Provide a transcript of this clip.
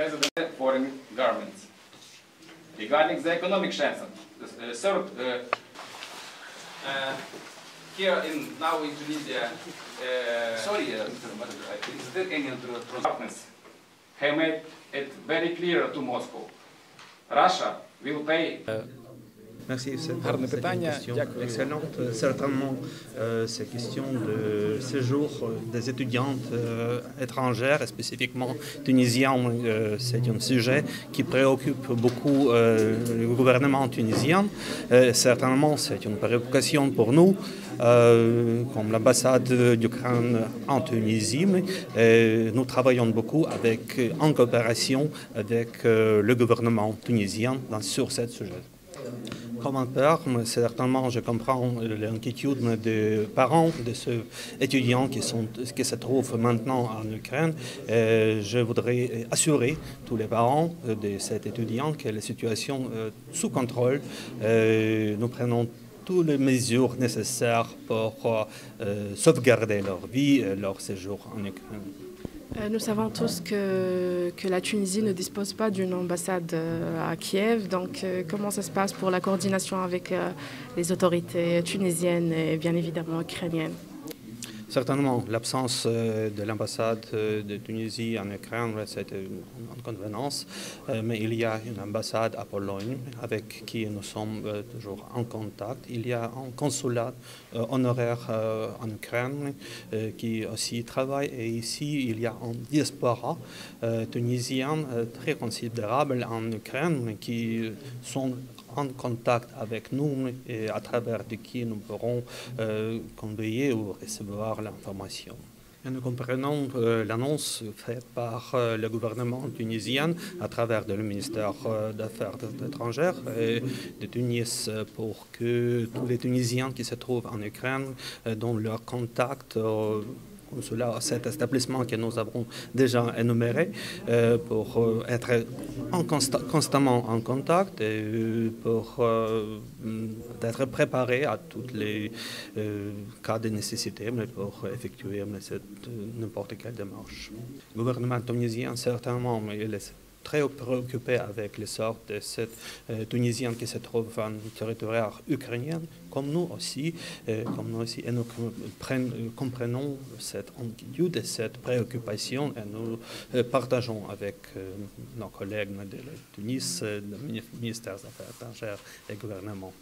President foreign governments. Regarding the economic sanctions, third, here now in Tunisia, is there any partners have made it very clear to Moscow. Russia will pay. Merci, c'est Гарне une питання. question Дякую. excellente. Certainement, ces questions de séjour des étudiantes étrangères, et spécifiquement tunisiennes, c'est un sujet qui préoccupe beaucoup le gouvernement tunisien. Certainement, c'est une préoccupation pour nous, comme l'ambassade d'Ukraine en Tunisie. Nous travaillons beaucoup en coopération avec le gouvernement tunisien sur ce sujet. Comme un père, certainement, je comprends l'inquiétude des parents de ceux étudiants qui se trouvent maintenant en Ukraine. Je voudrais assurer tous les parents de cet étudiant que la situation est sous contrôle. Nous prenons toutes les mesures nécessaires pour sauvegarder leur vie et leur séjour en Ukraine. Nous savons tous que la Tunisie ne dispose pas d'une ambassade à Kiev. Donc, comment ça se passe pour la coordination avec les autorités tunisiennes et bien évidemment ukrainiennes? Certainement, l'absence de l'ambassade de Tunisie en Ukraine, c'est une inconvénient, mais il y a une ambassade à Pologne avec qui nous sommes toujours en contact. Il y a un consulat honoraire en Ukraine qui aussi travaille, et ici il y a une diaspora tunisienne très considérable en Ukraine qui sont en contact avec nous et à travers de qui nous pourrons conveiller ou recevoir l'information. Et nous comprenons l'annonce faite par le gouvernement tunisien à travers le ministère d'Affaires étrangères de Tunis pour que tous les Tunisiens qui se trouvent en Ukraine donnent leur contact cet établissement que nous avons déjà énuméré pour être constamment en contact et pour être préparé à tous les cas de nécessité pour effectuer n'importe quelle démarche. Le gouvernement tunisien, certainement, il est très préoccupé avec le sort de cette Tunisienne qui se trouve en territoire ukrainien, comme nous aussi, et nous comprenons cette inquiétude et cette préoccupation, et nous partageons avec nos collègues de Tunis, le ministère des Affaires étrangères et gouvernement.